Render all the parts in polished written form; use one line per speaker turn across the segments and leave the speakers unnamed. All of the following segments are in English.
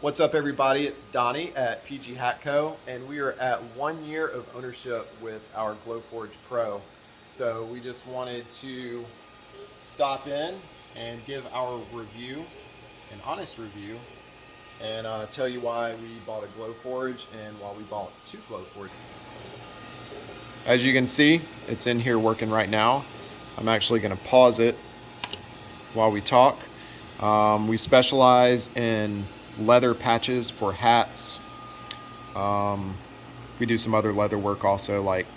What's up, everybody? It's Donnie at PG Hat Co, and we are at 1 year of ownership with our Glowforge Pro. So we just wanted to stop in and give our review, an honest review, and tell you why we bought a Glowforge and why we bought two Glowforge. As you can see, it's in here working right now. I'm actually going to pause it while we talk. We specialize in leather patches for hats. We do some other leather work also, like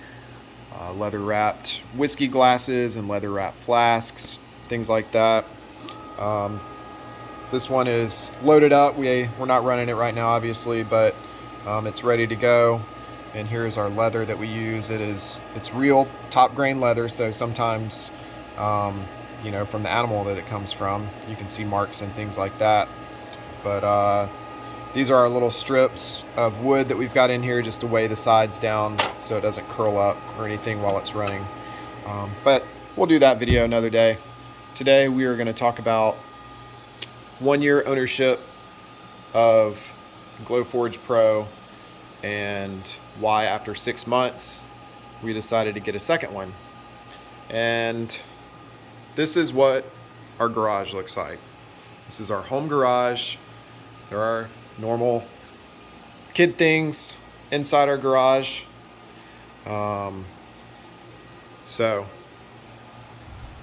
leather wrapped whiskey glasses and leather wrapped flasks, things like that. This one is loaded up. We're not running it right now, obviously, but it's ready to go. And here's our leather that we use. It's real top grain leather, so sometimes from the animal that it comes from, you can see marks and things like that. But these are our little strips of wood that we've got in here just to weigh the sides down so it doesn't curl up or anything while it's running. But we'll do that video another day. Today we are going to talk about 1 year ownership of Glowforge Pro and why after 6 months we decided to get a second one. And this is what our garage looks like. This is our home garage. There are normal kid things inside our garage. So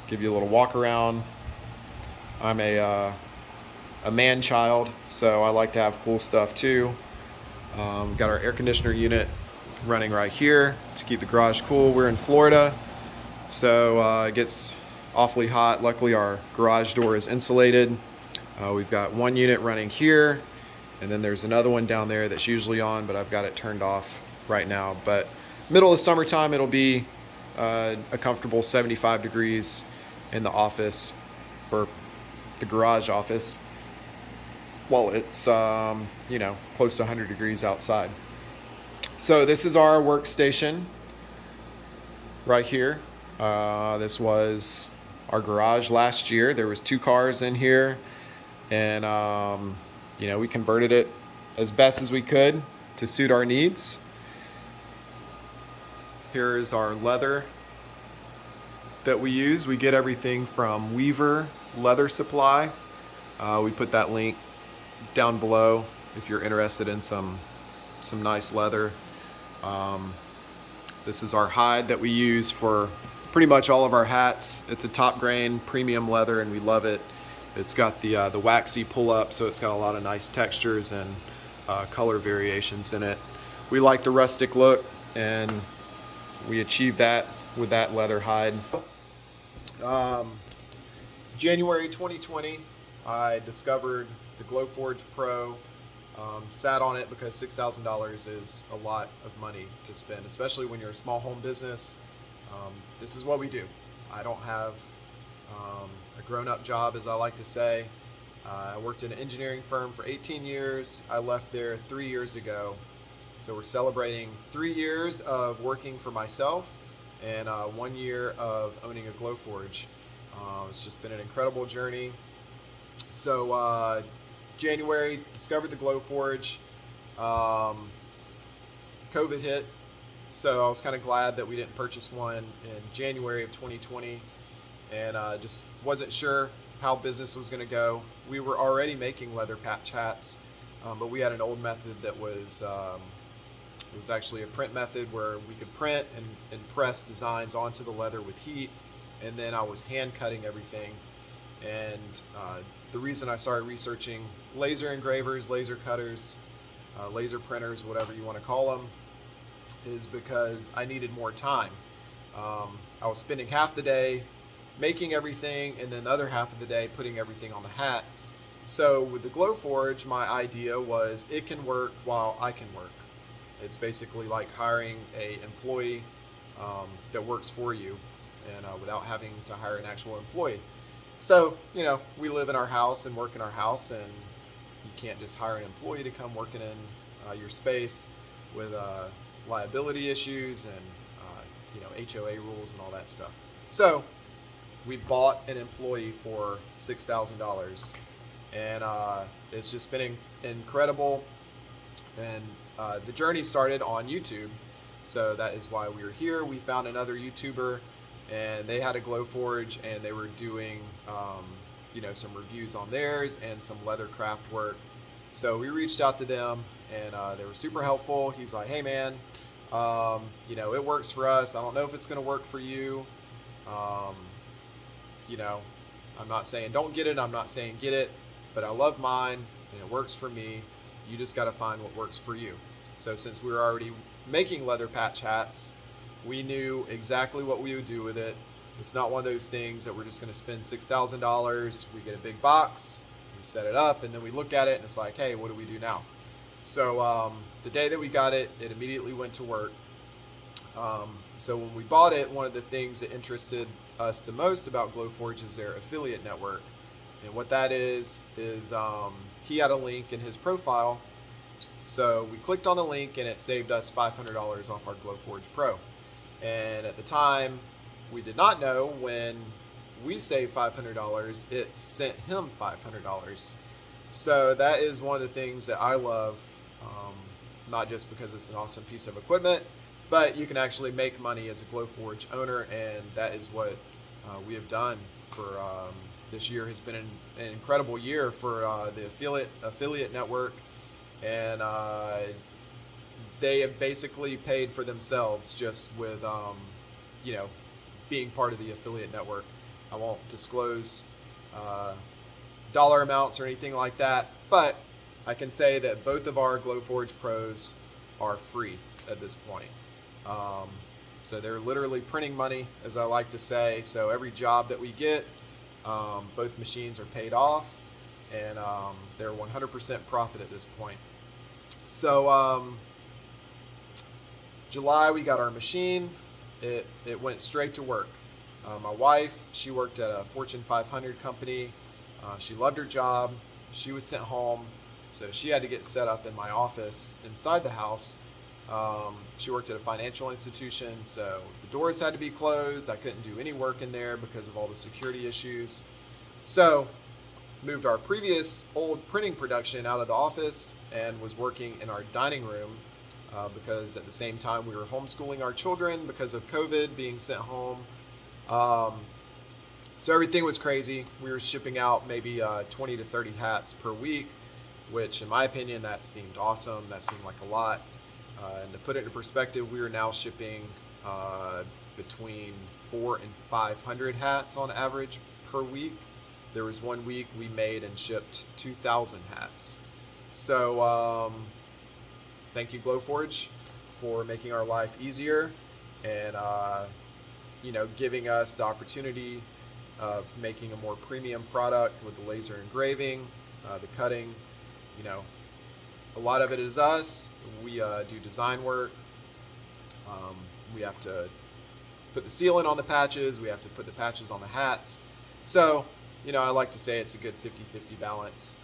give you a little walk around. I'm a man child, so I like to have cool stuff too. Got our air conditioner unit running right here to keep the garage cool. We're in Florida, so it gets awfully hot. Luckily our garage door is insulated. We've got one unit running here, and then there's another one down there that's usually on, but I've got it turned off right now. But middle of summertime, it'll be a comfortable 75 degrees in the office, or the garage office, while it's close to 100 degrees outside. So this is our workstation right here. This was our garage last year. There was 2 cars in here, and we converted it as best as we could to suit our needs. Here is our leather that we use. We get everything from Weaver Leather Supply. We put that link down below if you're interested in some nice leather. This is our hide that we use for pretty much all of our hats. It's a top grain premium leather, and we love it. It's got the waxy pull up, so it's got a lot of nice textures and color variations in it. We like the rustic look, and we achieve that with that leather hide. January 2020, I discovered the Glowforge Pro. Sat on it because $6,000 is a lot of money to spend, especially when you're a small home business. This is what we do. I don't have a grown-up job, as I like to say. I worked in an engineering firm for 18 years. I left there 3 years ago. So we're celebrating 3 years of working for myself and 1 year of owning a Glowforge. It's just been an incredible journey. So January, discovered the Glowforge. COVID hit, so I was kind of glad that we didn't purchase one in January of 2020, and just wasn't sure how business was going to go. We were already making leather patch hats, but we had an old method that was it was actually a print method where we could print and press designs onto the leather with heat, and then I was hand cutting everything. And the reason I started researching laser engravers, laser cutters, laser printers, whatever you want to call them, is because I needed more time. I was spending half the day making everything, and then the other half of the day putting everything on the hat. So with the Glowforge, my idea was it can work while I can work. It's basically like hiring a employee that works for you, and without having to hire an actual employee. So, we live in our house and work in our house, and you can't just hire an employee to come working in your space with liability issues and HOA rules and all that stuff. So we bought an employee for $6,000, and it's just been incredible. And the journey started on YouTube, so that is why we were here. We found another YouTuber, and they had a Glowforge, and they were doing some reviews on theirs and some leather craft work. So we reached out to them, and they were super helpful. He's like, "Hey man, it works for us. I don't know if it's going to work for you. Um, you know, I'm not saying don't get it. I'm not saying get it, but I love mine, and it works for me. You just got to find what works for you." So since we were already making leather patch hats, we knew exactly what we would do with it. It's not one of those things that we're just going to spend $6,000. We get a big box, we set it up, and then we look at it, and it's like, hey, what do we do now? So the day that we got it, it immediately went to work. So when we bought it, one of the things that interested us the most about Glowforge is their affiliate network. And what that is he had a link in his profile. So we clicked on the link, and it saved us $500 off our Glowforge Pro. And at the time, we did not know when we saved $500, it sent him $500. So that is one of the things that I love, not just because it's an awesome piece of equipment, but you can actually make money as a Glowforge owner, and that is what we have done for this year. Has been an incredible year for the affiliate network, and they have basically paid for themselves just with being part of the affiliate network. I won't disclose dollar amounts or anything like that, but I can say that both of our Glowforge Pros are free at this point. So they're literally printing money, as I like to say. So every job that we get, both machines are paid off, and they're 100% profit at this point. So July, we got our machine. It went straight to work. My wife, she worked at a Fortune 500 company. She loved her job. She was sent home, so she had to get set up in my office inside the house. She worked at a financial institution, so the doors had to be closed. I couldn't do any work in there because of all the security issues. So moved our previous old printing production out of the office and was working in our dining room because at the same time we were homeschooling our children because of COVID, being sent home. So everything was crazy. We were shipping out maybe 20 to 30 hats per week, which in my opinion, that seemed awesome. That seemed like a lot. And to put it into perspective, we are now shipping between 400 and 500 hats on average per week. There was one week we made and shipped 2,000 hats. So thank you, Glowforge, for making our life easier and giving us the opportunity of making a more premium product with the laser engraving, the cutting. A lot of it is us. We do design work. We have to put the sealant on the patches. We have to put the patches on the hats. So, I like to say it's a good 50-50 balance.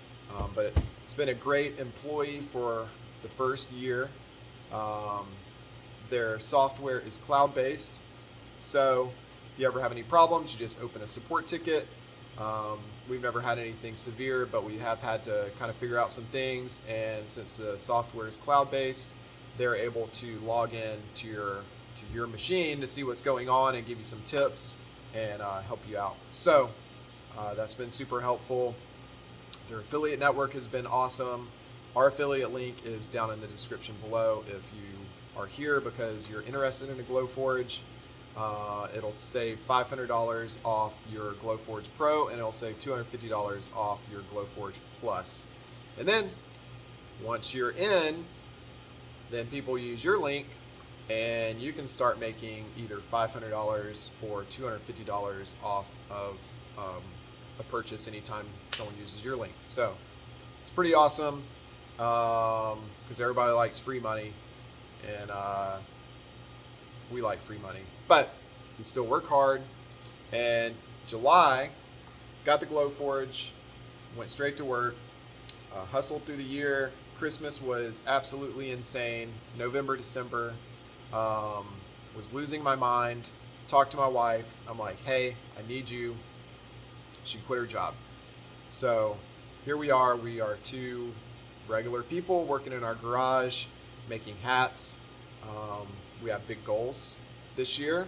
But it's been a great employee for the first year. Their software is cloud-based. So if you ever have any problems, you just open a support ticket. We've never had anything severe, but we have had to kind of figure out some things. And since the software is cloud-based, they're able to log in to your machine to see what's going on and give you some tips and help you out. So that's been super helpful. Their affiliate network has been awesome. Our affiliate link is down in the description below. If you are here because you're interested in a Glowforge, it'll save $500 off your Glowforge Pro, and it'll save $250 off your Glowforge Plus. And then once you're in, then people use your link, and you can start making either $500 or $250 off of a purchase anytime someone uses your link. So it's pretty awesome because everybody likes free money, and we like free money, but we still work hard. And July, got the Glowforge, went straight to work, hustled through the year. Christmas was absolutely insane. November, December, was losing my mind. Talked to my wife. I'm like, hey, I need you. She quit her job. So here we are. We are two regular people working in our garage, making hats. We have big goals this year.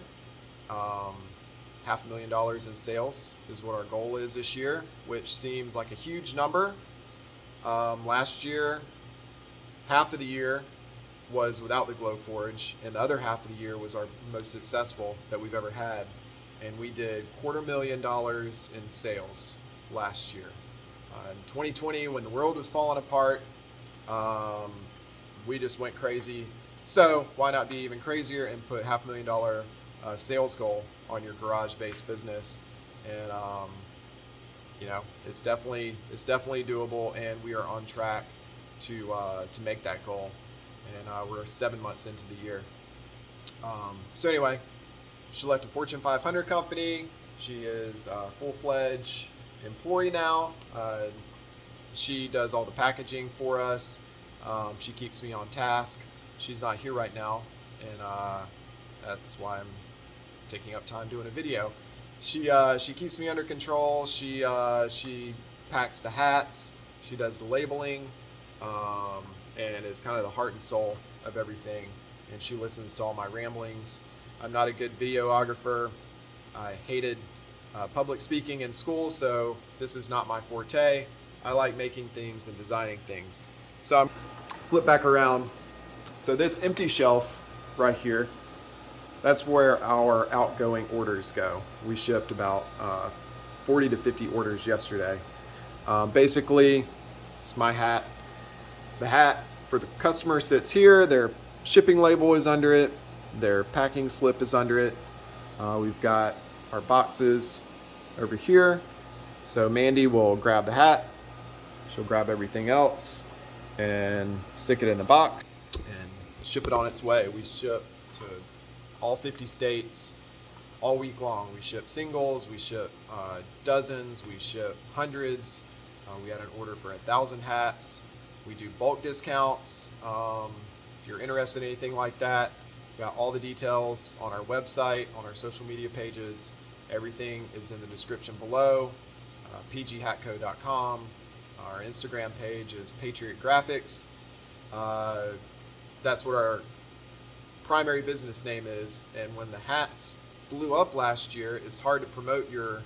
$500,000 in sales is what our goal is this year, which seems like a huge number. Last year, half of the year was without the Glowforge, and the other half of the year was our most successful that we've ever had. And we did $250,000 in sales last year. In 2020, when the world was falling apart, we just went crazy. So why not be even crazier and put $500,000 sales goal on your garage-based business? And it's definitely doable, and we are on track to make that goal. And we're 7 months into the year. So anyway, she left a Fortune 500 company. She is a full-fledged employee now. She does all the packaging for us. She keeps me on task. She's not here right now, and that's why I'm taking up time doing a video. She keeps me under control. She packs the hats. She does the labeling, and is kind of the heart and soul of everything. And she listens to all my ramblings. I'm not a good videographer. I hated public speaking in school, so this is not my forte. I like making things and designing things. So I'm flip back around. So this empty shelf right here, that's where our outgoing orders go. We shipped about 40 to 50 orders yesterday. Basically, it's my hat. The hat for the customer sits here. Their shipping label is under it. Their packing slip is under it. We've got our boxes over here. So Mandy will grab the hat. She'll grab everything else and stick it in the box and ship it on its way. We ship to all 50 states all week long. We ship singles, we ship dozens, we ship hundreds. We had an order for 1,000 hats. We do bulk discounts. If you're interested in anything like that, we got all the details on our website, on our social media pages. Everything is in the description below. pghatco.com. Our Instagram page is Patriot Graphics. That's what our primary business name is. And when the hats blew up last year, it's hard to promote your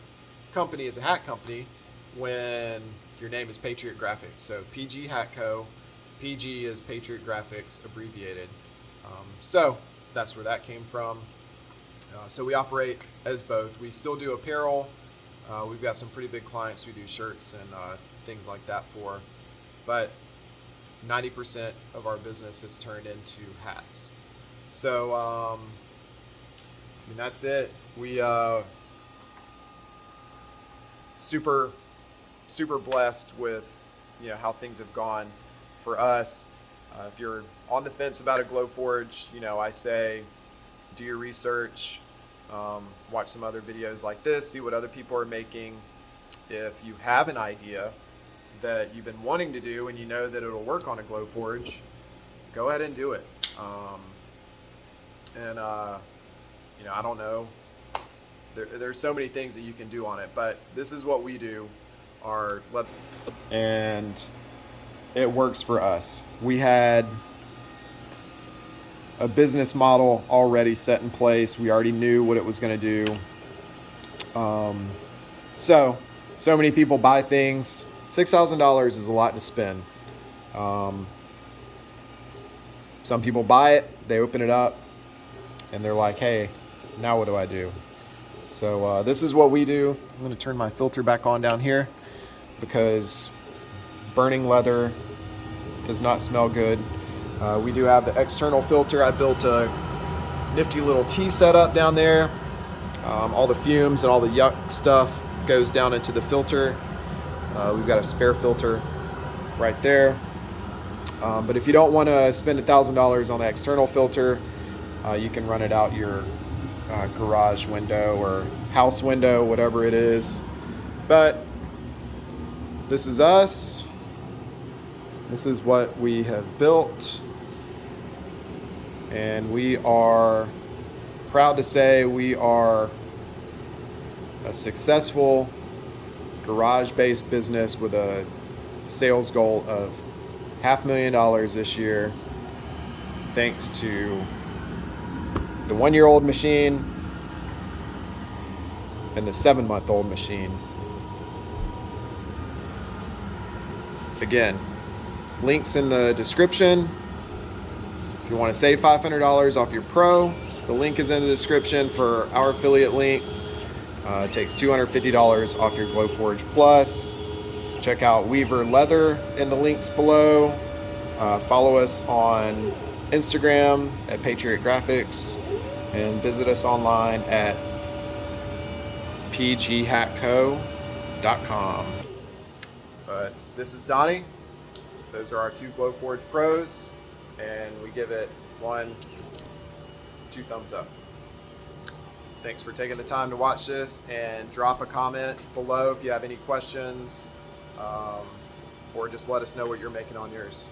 company as a hat company when your name is Patriot Graphics. So PG Hatco, PG is Patriot Graphics abbreviated. So that's where that came from. So we operate as both. We still do apparel. We've got some pretty big clients we do shirts and things like that for. But 90% of our business is turned into hats. So, I mean, that's it. We super blessed with how things have gone for us. If you're on the fence about a Glowforge, I say do your research, watch some other videos like this, see what other people are making. If you have an idea that you've been wanting to do and you know that it'll work on a Glowforge, go ahead and do it. I don't know. There's so many things that you can do on it, but this is what we do. And it works for us. We had a business model already set in place. We already knew what it was going to do. So many people buy things. $6,000 is a lot to spend. Some people buy it, they open it up, and they're like, hey, now what do I do? So this is what we do. I'm going to turn my filter back on down here because burning leather does not smell good. We do have the external filter. I built a nifty little tea setup down there. All the fumes and all the yuck stuff goes down into the filter. We've got a spare filter right there. But if you don't want to spend $1,000 on the external filter, you can run it out your garage window or house window, whatever it is. But this is us. This is what we have built. And we are proud to say we are a successful garage-based business with a sales goal of $500,000 this year, thanks to the 1-year-old machine and the 7-month-old machine. Again, links in the description. If you want to save $500 off your Pro, the link is in the description for our affiliate link. It takes $250 off your Glowforge Plus. Check out Weaver Leather in the links below. Follow us on Instagram at Patriot Graphics, and visit us online at pghatco.com. But this is Donnie. Those are our 2 Glowforge Pros, and we give it 2 thumbs up. Thanks for taking the time to watch this, and drop a comment below if you have any questions, or just let us know what you're making on yours.